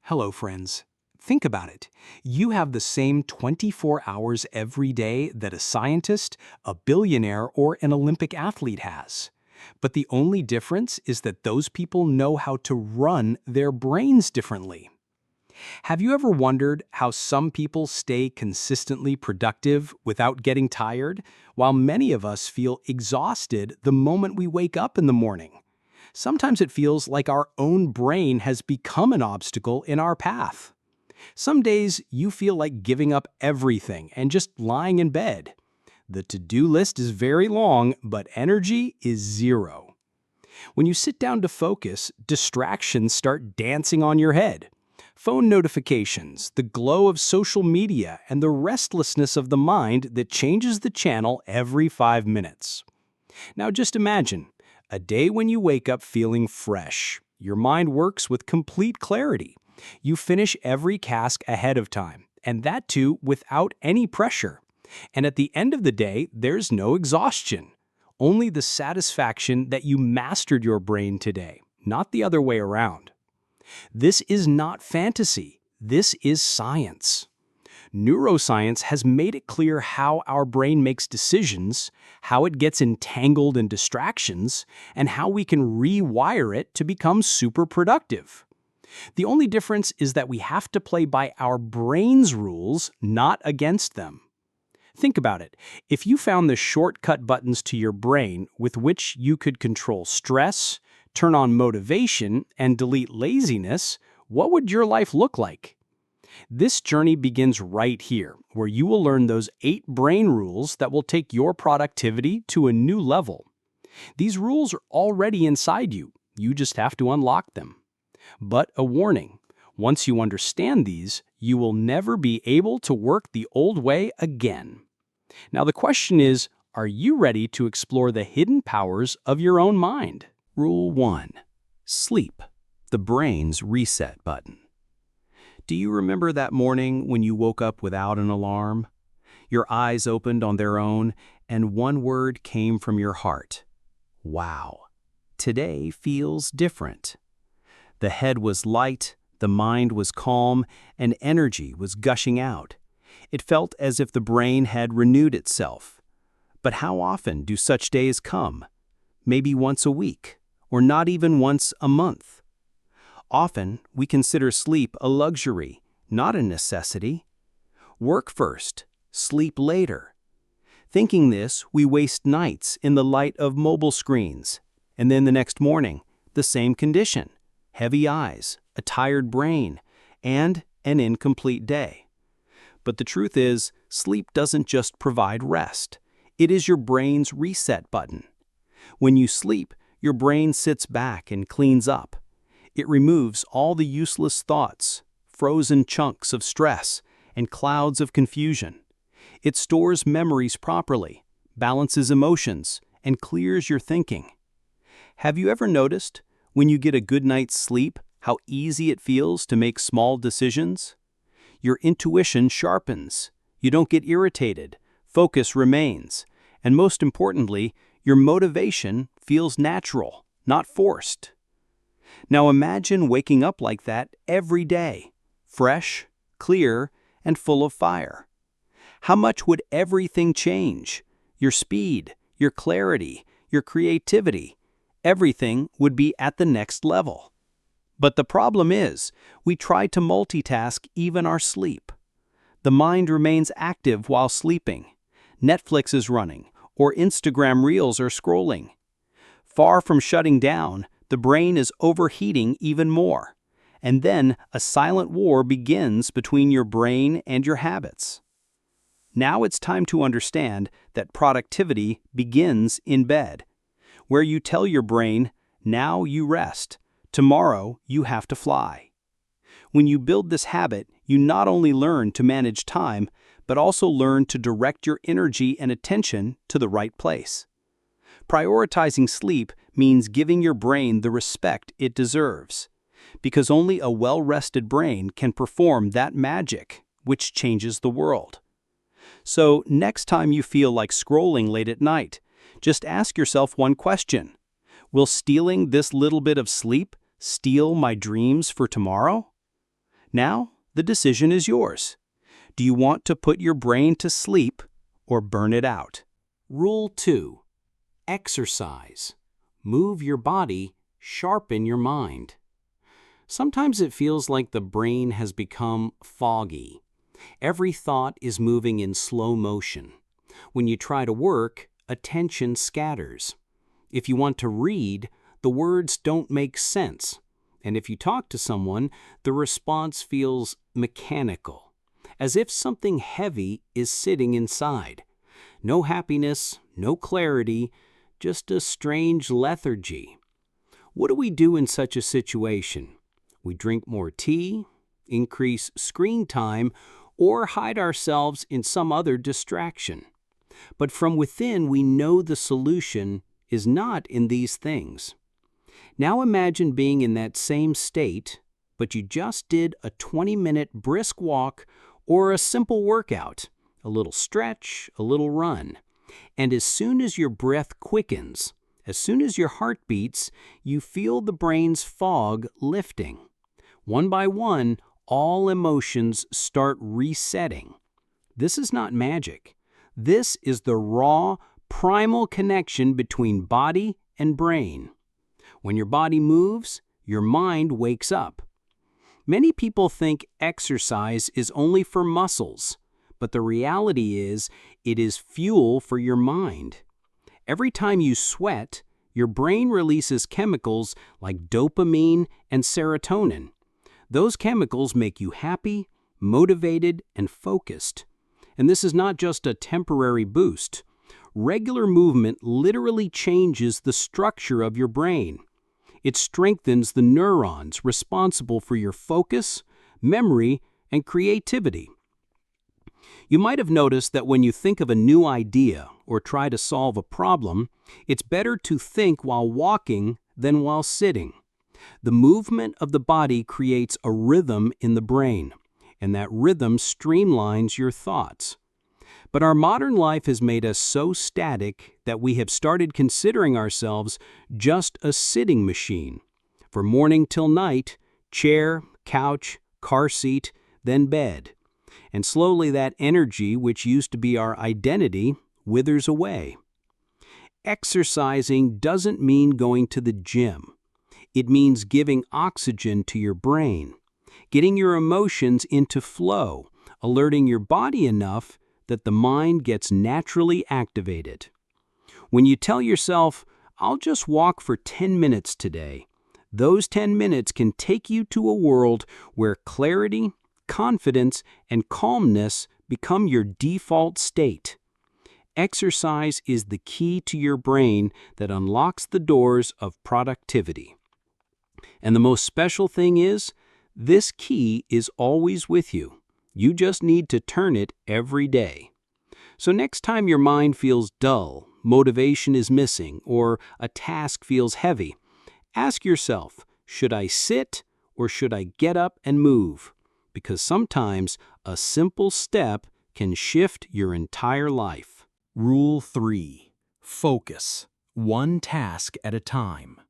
Hello, friends. Think about it. You have the same 24 hours every day that a scientist, a billionaire, or an Olympic athlete has. But the only difference is that those people know how to run their brains differently. Have you ever wondered how some people stay consistently productive without getting tired, while many of us feel exhausted the moment we wake up in the morning? Sometimes it feels like our own brain has become an obstacle in our path. Some days you feel like giving up everything and just lying in bed. The to-do list is very long, but energy is zero. When you sit down to focus, distractions start dancing on your head. Phone notifications, the glow of social media, and the restlessness of the mind that changes the channel every 5 minutes. Now just imagine a day when you wake up feeling fresh. Your mind works with complete clarity. You finish every task ahead of time, and that too without any pressure. And at the end of the day, there's no exhaustion. Only the satisfaction that you mastered your brain today, not the other way around. This is not fantasy. This is science. Neuroscience has made it clear how our brain makes decisions, how it gets entangled in distractions, and how we can rewire it to become super productive. The only difference is that we have to play by our brain's rules, not against them. Think about it. If you found the shortcut buttons to your brain with which you could control stress, turn on motivation, and delete laziness, what would your life look like? This journey begins right here, where you will learn those 8 brain rules that will take your productivity to a new level. These rules are already inside you. You just have to unlock them. But a warning, once you understand these, you will never be able to work the old way again. Now the question is, are you ready to explore the hidden powers of your own mind? Rule 1. Sleep, the brain's reset button. Do you remember that morning when you woke up without an alarm? Your eyes opened on their own, and one word came from your heart. Wow, today feels different. The head was light, the mind was calm, and energy was gushing out. It felt as if the brain had renewed itself. But how often do such days come? Maybe once a week, or not even once a month. Often, we consider sleep a luxury, not a necessity. Work first, sleep later. Thinking this, we waste nights in the light of mobile screens, and then the next morning, the same condition. Heavy eyes, a tired brain, and an incomplete day. But the truth is, sleep doesn't just provide rest. It is your brain's reset button. When you sleep, your brain sits back and cleans up. It removes all the useless thoughts, frozen chunks of stress, and clouds of confusion. It stores memories properly, balances emotions, and clears your thinking. Have you ever noticed, when you get a good night's sleep, how easy it feels to make small decisions? Your intuition sharpens, you don't get irritated, focus remains, and most importantly, your motivation feels natural, not forced. Now imagine waking up like that every day, fresh, clear, and full of fire. How much would everything change? Your speed, your clarity, your creativity, everything would be at the next level. But the problem is, we try to multitask even our sleep. The mind remains active while sleeping. Netflix is running, or Instagram reels are scrolling. Far from shutting down, the brain is overheating even more. And then a silent war begins between your brain and your habits. Now it's time to understand that productivity begins in bed, where you tell your brain, now you rest, tomorrow you have to fly. When you build this habit, you not only learn to manage time, but also learn to direct your energy and attention to the right place. Prioritizing sleep means giving your brain the respect it deserves, because only a well-rested brain can perform that magic, which changes the world. So next time you feel like scrolling late at night, just ask yourself one question. Will stealing this little bit of sleep steal my dreams for tomorrow? Now, the decision is yours. Do you want to put your brain to sleep or burn it out? Rule 2. Exercise. Move your body, sharpen your mind. Sometimes it feels like the brain has become foggy. Every thought is moving in slow motion. When you try to work, attention scatters. If you want to read, the words don't make sense. And if you talk to someone, the response feels mechanical, as if something heavy is sitting inside. No happiness, no clarity, just a strange lethargy. What do we do in such a situation? We drink more tea, increase screen time, or hide ourselves in some other distraction. But from within, we know the solution is not in these things. Now imagine being in that same state, but you just did a 20-minute brisk walk or a simple workout, a little stretch, a little run. And as soon as your breath quickens, as soon as your heart beats, you feel the brain's fog lifting. One by one, all emotions start resetting. This is not magic. This is the raw, primal connection between body and brain. When your body moves, your mind wakes up. Many people think exercise is only for muscles, but the reality is it is fuel for your mind. Every time you sweat, your brain releases chemicals like dopamine and serotonin. Those chemicals make you happy, motivated, and focused. And this is not just a temporary boost. Regular movement literally changes the structure of your brain. It strengthens the neurons responsible for your focus, memory, and creativity. You might have noticed that when you think of a new idea or try to solve a problem, it's better to think while walking than while sitting. The movement of the body creates a rhythm in the brain, and that rhythm streamlines your thoughts. But our modern life has made us so static that we have started considering ourselves just a sitting machine. From morning till night, chair, couch, car seat, then bed. And slowly that energy, which used to be our identity, withers away. Exercising doesn't mean going to the gym. It means giving oxygen to your brain, getting your emotions into flow, alerting your body enough that the mind gets naturally activated. When you tell yourself, "I'll just walk for 10 minutes today," those 10 minutes can take you to a world where clarity, confidence, and calmness become your default state. Exercise is the key to your brain that unlocks the doors of productivity. And the most special thing is, this key is always with you. You just need to turn it every day. So next time your mind feels dull, motivation is missing, or a task feels heavy, ask yourself, should I sit or should I get up and move? Because sometimes a simple step can shift your entire life. Rule 3. Focus. One task at a time.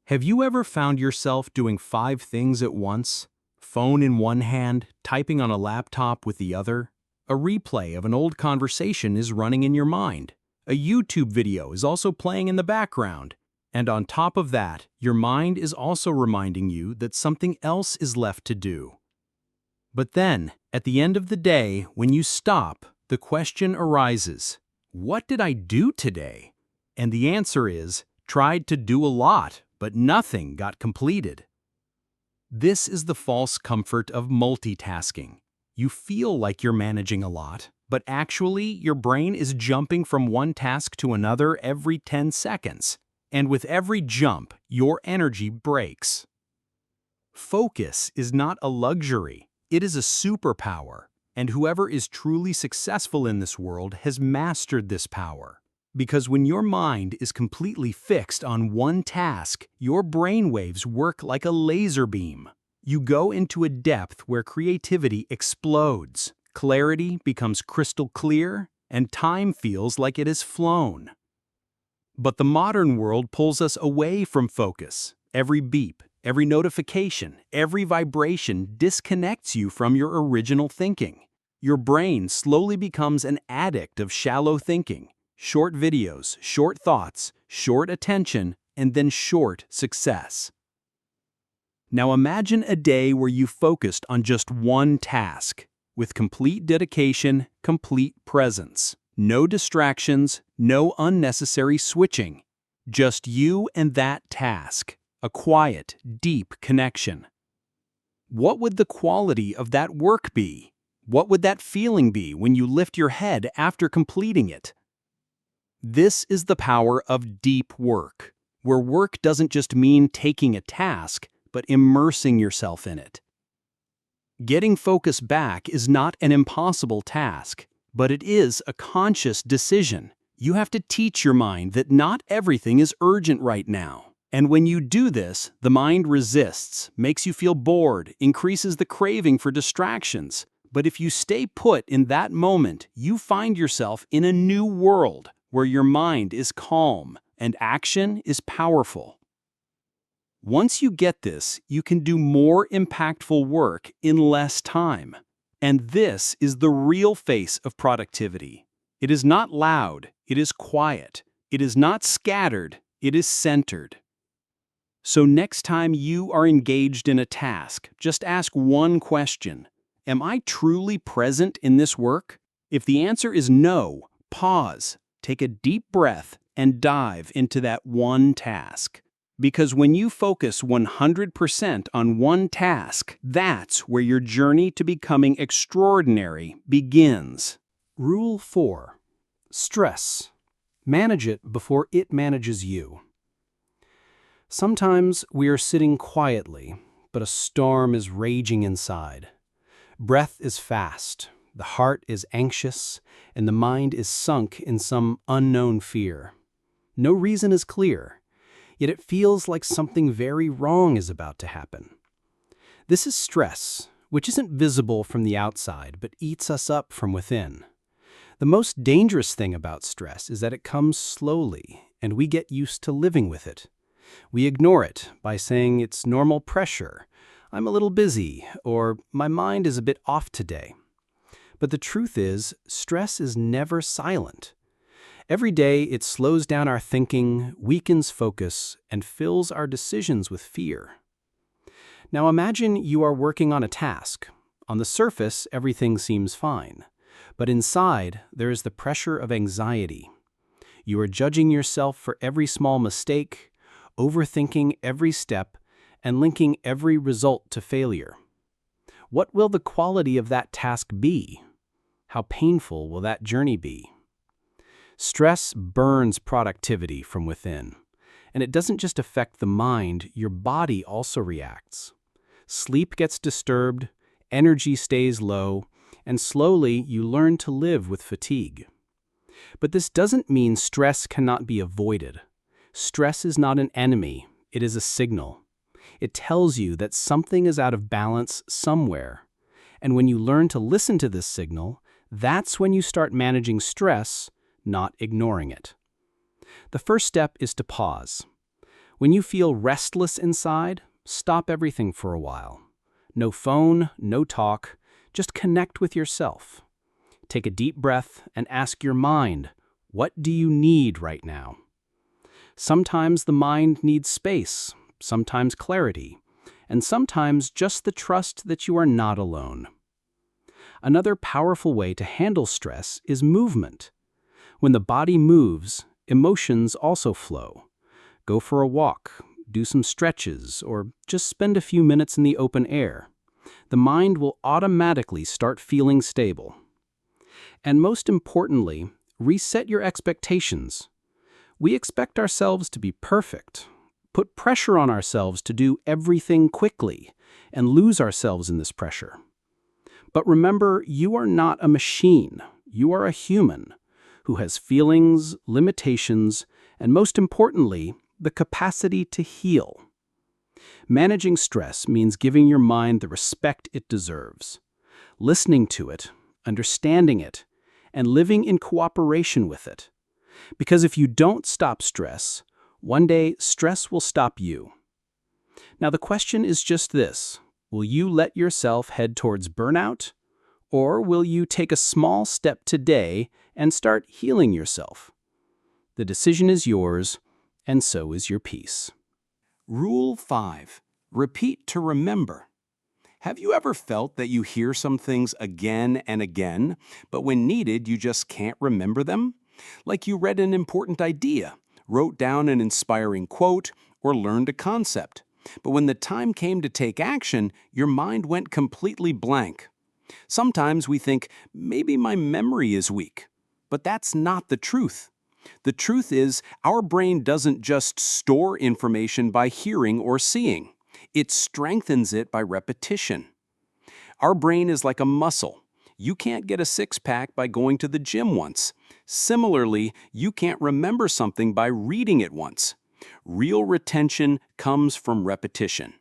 Have you ever found yourself doing 5 things at once? Phone in one hand, typing on a laptop with the other? A replay of an old conversation is running in your mind. A YouTube video is also playing in the background. And on top of that, your mind is also reminding you that something else is left to do. But then, at the end of the day, when you stop, the question arises, what did I do today? And the answer is, tried to do a lot, but nothing got completed. This is the false comfort of multitasking. You feel like you're managing a lot, but actually your brain is jumping from one task to another every 10 seconds. And with every jump, your energy breaks. Focus is not a luxury. It is a superpower. And whoever is truly successful in this world has mastered this power. Because when your mind is completely fixed on one task, your brainwaves work like a laser beam. You go into a depth where creativity explodes, clarity becomes crystal clear, and time feels like it has flown. But the modern world pulls us away from focus. Every beep, Every notification, every vibration disconnects you from your original thinking. Your brain slowly becomes an addict of shallow thinking, short videos, short thoughts, short attention, and then short success. Now imagine a day where you focused on just one task, with complete dedication, complete presence. No distractions, no unnecessary switching. Just you and that task, a quiet, deep connection. What would the quality of that work be? What would that feeling be when you lift your head after completing it? This is the power of deep work, where work doesn't just mean taking a task, but immersing yourself in it. Getting focus back is not an impossible task, but it is a conscious decision. You have to teach your mind that not everything is urgent right now. And when you do this, the mind resists, makes you feel bored, increases the craving for distractions. But if you stay put in that moment, you find yourself in a new world where your mind is calm and action is powerful. Once you get this, you can do more impactful work in less time. And this is the real face of productivity. It is not loud, it is quiet. It is not scattered, it is centered. So next time you are engaged in a task, just ask one question. Am I truly present in this work? If the answer is no, pause, take a deep breath, and dive into that one task. Because when you focus 100% on one task, that's where your journey to becoming extraordinary begins. Rule 4. Stress. Manage it before it manages you. Sometimes we are sitting quietly, but a storm is raging inside. Breath is fast, the heart is anxious, and the mind is sunk in some unknown fear. No reason is clear, yet it feels like something very wrong is about to happen. This is stress, which isn't visible from the outside, but eats us up from within. The most dangerous thing about stress is that it comes slowly, and we get used to living with it. We ignore it by saying it's normal pressure, I'm a little busy, or my mind is a bit off today. But the truth is, stress is never silent. Every day it slows down our thinking, weakens focus, and fills our decisions with fear. Now imagine you are working on a task. On the surface, everything seems fine. But inside, there is the pressure of anxiety. You are judging yourself for every small mistake, overthinking every step, and linking every result to failure. What will the quality of that task be? How painful will that journey be? Stress burns productivity from within, and it doesn't just affect the mind, your body also reacts. Sleep gets disturbed, energy stays low, and slowly you learn to live with fatigue. But this doesn't mean stress cannot be avoided. Stress is not an enemy, it is a signal. It tells you that something is out of balance somewhere. And when you learn to listen to this signal, that's when you start managing stress, not ignoring it. The first step is to pause. When you feel restless inside, stop everything for a while. No phone, no talk, just connect with yourself. Take a deep breath and ask your mind, what do you need right now? Sometimes the mind needs space, sometimes clarity, and sometimes just the trust that you are not alone. Another powerful way to handle stress is movement. When the body moves, emotions also flow. Go for a walk, do some stretches, or just spend a few minutes in the open air. The mind will automatically start feeling stable. And most importantly, reset your expectations. We expect ourselves to be perfect, put pressure on ourselves to do everything quickly, and lose ourselves in this pressure. But remember, you are not a machine. You are a human who has feelings, limitations, and most importantly, the capacity to heal. Managing stress means giving your mind the respect it deserves, listening to it, understanding it, and living in cooperation with it. Because if you don't stop stress, one day stress will stop you. Now the question is just this. Will you let yourself head towards burnout? Or will you take a small step today and start healing yourself? The decision is yours, and so is your peace. Rule 5. Repeat to remember. Have you ever felt that you hear some things again and again, but when needed, you just can't remember them? Like you read an important idea, wrote down an inspiring quote, or learned a concept. But when the time came to take action, your mind went completely blank. Sometimes we think, maybe my memory is weak. But that's not the truth. The truth is, our brain doesn't just store information by hearing or seeing. It strengthens it by repetition. Our brain is like a muscle. You can't get a six-pack by going to the gym once. Similarly, you can't remember something by reading it once. Real retention comes from repetition.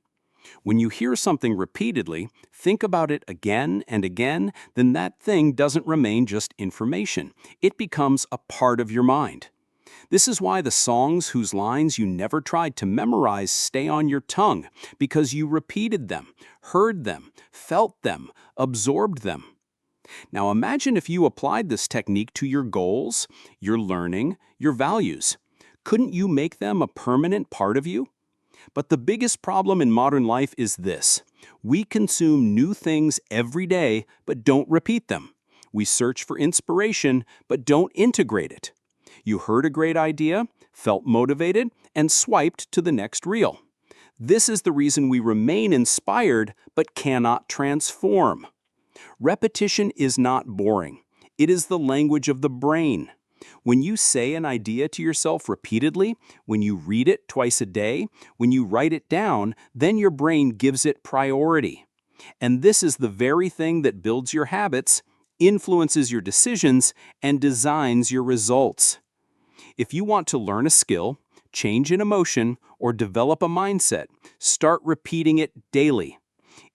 When you hear something repeatedly, think about it again and again, then that thing doesn't remain just information. It becomes a part of your mind. This is why the songs whose lines you never tried to memorize stay on your tongue, because you repeated them, heard them, felt them, absorbed them. Now imagine if you applied this technique to your goals, your learning, your values. Couldn't you make them a permanent part of you? But the biggest problem in modern life is this. We consume new things every day, but don't repeat them. We search for inspiration, but don't integrate it. You heard a great idea, felt motivated, and swiped to the next reel. This is the reason we remain inspired, but cannot transform. Repetition is not boring. It is the language of the brain. When you say an idea to yourself repeatedly, when you read it twice a day, when you write it down, then your brain gives it priority. And this is the very thing that builds your habits, influences your decisions, and designs your results. If you want to learn a skill, change an emotion, or develop a mindset, start repeating it daily.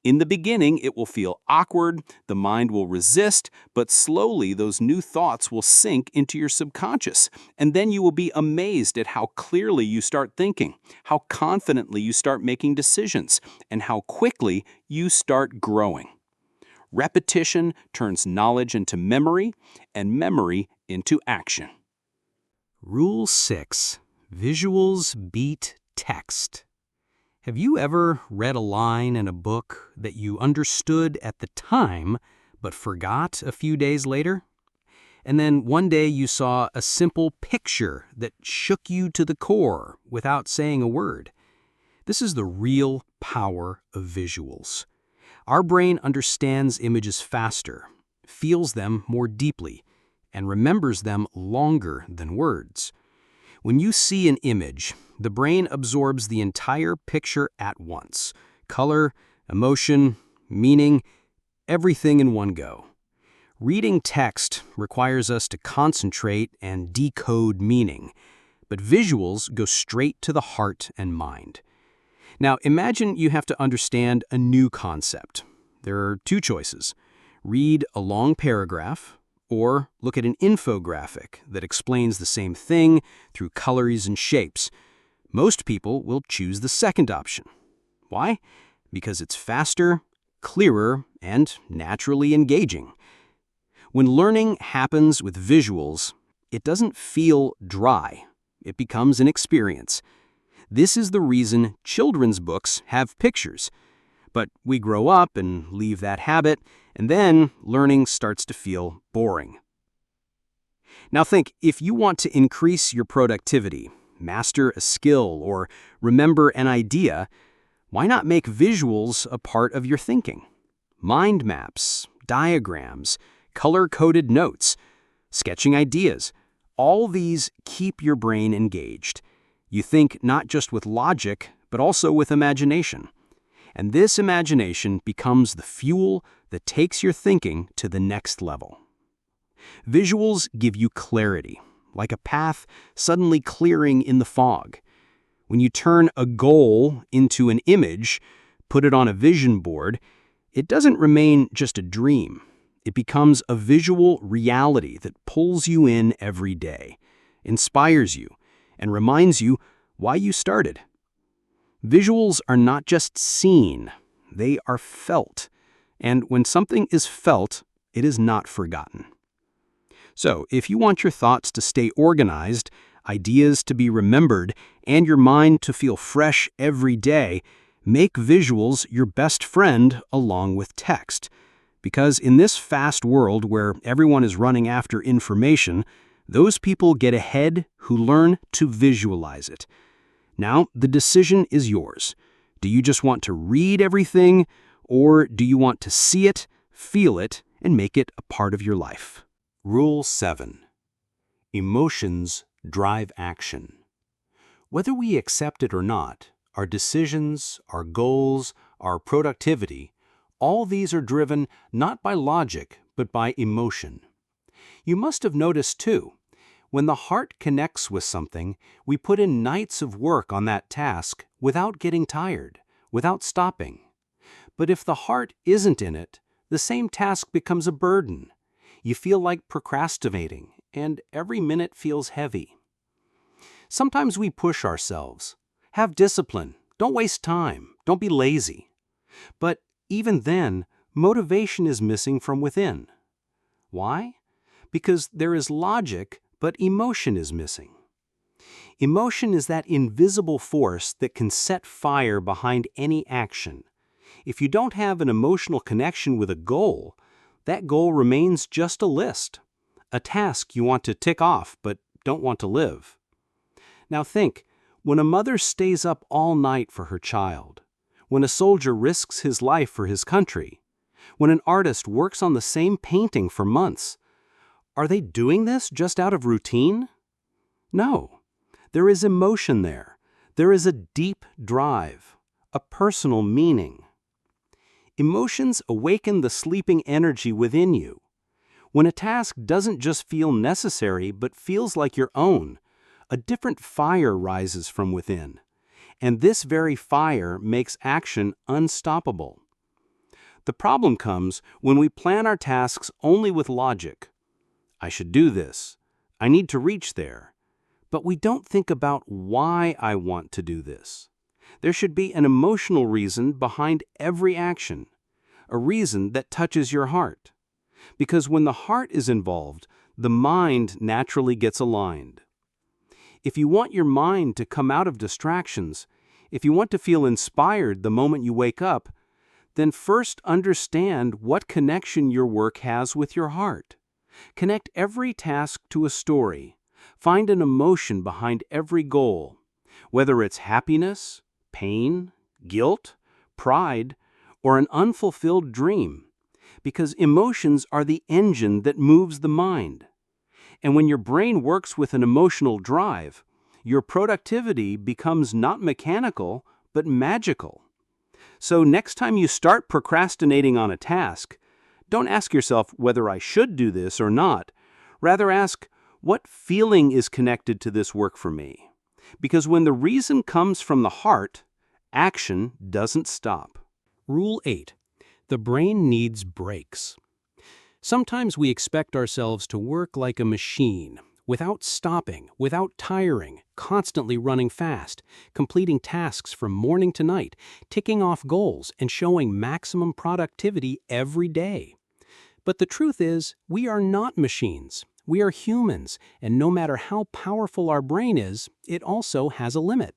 In the beginning, it will feel awkward, the mind will resist, but slowly those new thoughts will sink into your subconscious, and then you will be amazed at how clearly you start thinking, how confidently you start making decisions, and how quickly you start growing. Repetition turns knowledge into memory, and memory into action. Rule 6. Visuals beat text. Have you ever read a line in a book that you understood at the time but forgot a few days later? And then one day you saw a simple picture that shook you to the core without saying a word. This is the real power of visuals. Our brain understands images faster, feels them more deeply, and remembers them longer than words. When you see an image, the brain absorbs the entire picture at once. Color, emotion, meaning, everything in one go. Reading text requires us to concentrate and decode meaning, but visuals go straight to the heart and mind. Now imagine you have to understand a new concept. There are two choices. Read a long paragraph, or look at an infographic that explains the same thing through colors and shapes. Most people will choose the second option. Why? Because it's faster, clearer, and naturally engaging. When learning happens with visuals, it doesn't feel dry. It becomes an experience. This is the reason children's books have pictures. But we grow up and leave that habit, and then learning starts to feel boring. Now think, if you want to increase your productivity, master a skill, or remember an idea, why not make visuals a part of your thinking? Mind maps, diagrams, color-coded notes, sketching ideas, all these keep your brain engaged. You think not just with logic, but also with imagination. And this imagination becomes the fuel that takes your thinking to the next level. Visuals give you clarity, like a path suddenly clearing in the fog. When you turn a goal into an image, put it on a vision board, it doesn't remain just a dream. It becomes a visual reality that pulls you in every day, inspires you, and reminds you why you started. Visuals are not just seen, they are felt. And when something is felt, it is not forgotten. So, if you want your thoughts to stay organized, ideas to be remembered, and your mind to feel fresh every day, make visuals your best friend along with text. Because in this fast world where everyone is running after information, those people get ahead who learn to visualize it. Now, the decision is yours. Do you just want to read everything, or do you want to see it, feel it, and make it a part of your life? Rule 7. Emotions drive action. Whether we accept it or not, our decisions, our goals, our productivity, all these are driven not by logic, but by emotion. You must have noticed, too, when the heart connects with something, we put in nights of work on that task without getting tired, without stopping. But if the heart isn't in it, the same task becomes a burden. You feel like procrastinating, and every minute feels heavy. Sometimes we push ourselves. Have discipline. Don't waste time. Don't be lazy. But even then, motivation is missing from within. Why? Because there is logic, but emotion is missing. Emotion is that invisible force that can set fire behind any action. If you don't have an emotional connection with a goal, that goal remains just a list, a task you want to tick off but don't want to live. Now think, when a mother stays up all night for her child, when a soldier risks his life for his country, when an artist works on the same painting for months, are they doing this just out of routine? No. There is emotion there. There is a deep drive, a personal meaning. Emotions awaken the sleeping energy within you. When a task doesn't just feel necessary but feels like your own, a different fire rises from within. And this very fire makes action unstoppable. The problem comes when we plan our tasks only with logic. I should do this. I need to reach there. But we don't think about why I want to do this. There should be an emotional reason behind every action, a reason that touches your heart. Because when the heart is involved, the mind naturally gets aligned. If you want your mind to come out of distractions, if you want to feel inspired the moment you wake up, then first understand what connection your work has with your heart. Connect every task to a story. Find an emotion behind every goal, whether it's happiness, pain, guilt, pride, or an unfulfilled dream, because emotions are the engine that moves the mind. And when your brain works with an emotional drive, your productivity becomes not mechanical, but magical. So next time you start procrastinating on a task, don't ask yourself whether I should do this or not. Rather ask, what feeling is connected to this work for me? Because when the reason comes from the heart, action doesn't stop. Rule 8. The brain needs breaks. Sometimes we expect ourselves to work like a machine, without stopping, without tiring, constantly running fast, completing tasks from morning to night, ticking off goals, and showing maximum productivity every day. But the truth is, we are not machines. We are humans, and no matter how powerful our brain is, it also has a limit.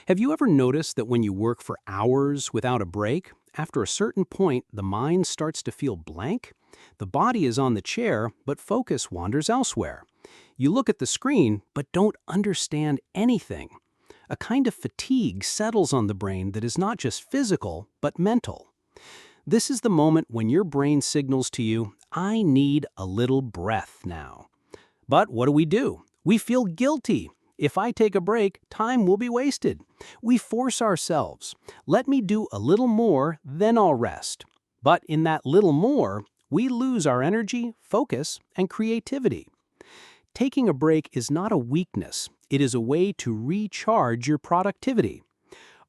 Have you ever noticed that when you work for hours without a break, after a certain point, the mind starts to feel blank? The body is on the chair, but focus wanders elsewhere. You look at the screen, but don't understand anything. A kind of fatigue settles on the brain that is not just physical, but mental. This is the moment when your brain signals to you, I need a little breath now. But what do? We feel guilty. If I take a break, time will be wasted. We force ourselves. Let me do a little more, then I'll rest. But in that little more, we lose our energy, focus, and creativity. Taking a break is not a weakness. It is a way to recharge your productivity.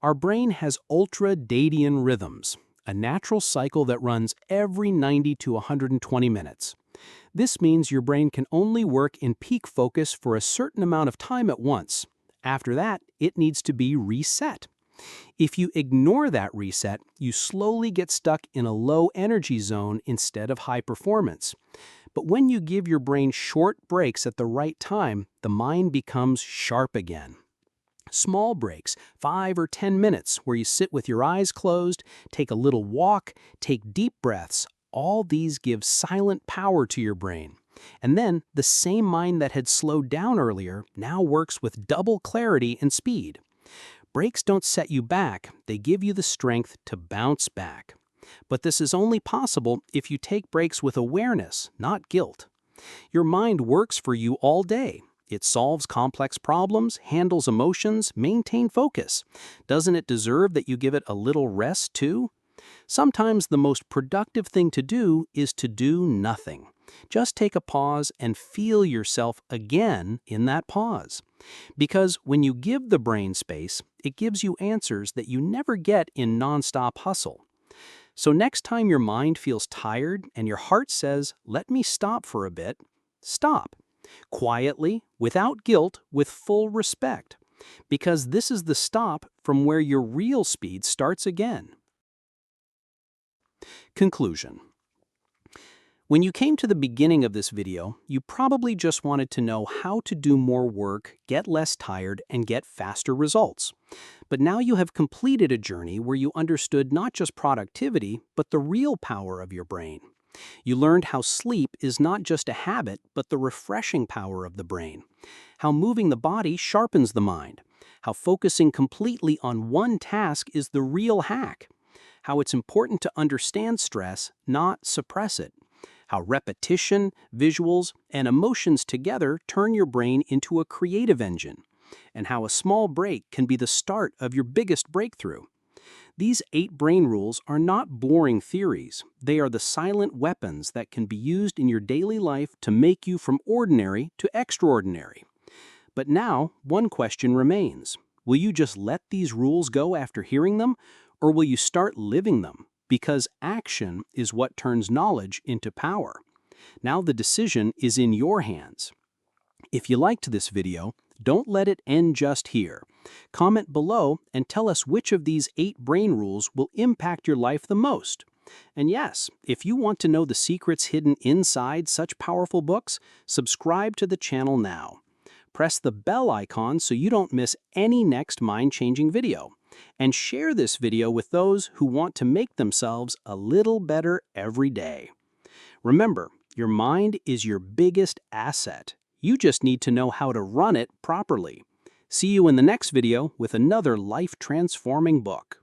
Our brain has ultradian rhythms, a natural cycle that runs every 90 to 120 minutes. This means your brain can only work in peak focus for a certain amount of time at once. After that, it needs to be reset. If you ignore that reset, you slowly get stuck in a low energy zone instead of high performance. But when you give your brain short breaks at the right time, the mind becomes sharp again. Small breaks, 5 or 10 minutes, where you sit with your eyes closed, take a little walk, take deep breaths, all these give silent power to your brain. And then, the same mind that had slowed down earlier now works with double clarity and speed. Breaks don't set you back, they give you the strength to bounce back. But this is only possible if you take breaks with awareness, not guilt. Your mind works for you all day. It solves complex problems, handles emotions, maintains focus. Doesn't it deserve that you give it a little rest too? Sometimes the most productive thing to do is to do nothing. Just take a pause and feel yourself again in that pause. Because when you give the brain space, it gives you answers that you never get in nonstop hustle. So next time your mind feels tired and your heart says, "Let me stop for a bit," stop. Quietly, without guilt, with full respect. Because this is the stop from where your real speed starts again. Conclusion. When you came to the beginning of this video, you probably just wanted to know how to do more work, get less tired, and get faster results. But now you have completed a journey where you understood not just productivity, but the real power of your brain. You learned how sleep is not just a habit, but the refreshing power of the brain. How moving the body sharpens the mind. How focusing completely on one task is the real hack. How it's important to understand stress, not suppress it. How repetition, visuals, and emotions together turn your brain into a creative engine. And how a small break can be the start of your biggest breakthrough. These 8 brain rules are not boring theories. They are the silent weapons that can be used in your daily life to make you from ordinary to extraordinary. But now, one question remains. Will you just let these rules go after hearing them, or will you start living them? Because action is what turns knowledge into power. Now the decision is in your hands. If you liked this video, don't let it end just here. Comment below and tell us which of these 8 brain rules will impact your life the most. And yes, if you want to know the secrets hidden inside such powerful books, subscribe to the channel now. Press the bell icon so you don't miss any next mind-changing video. And share this video with those who want to make themselves a little better every day. Remember, your mind is your biggest asset. You just need to know how to run it properly. See you in the next video with another life-transforming book.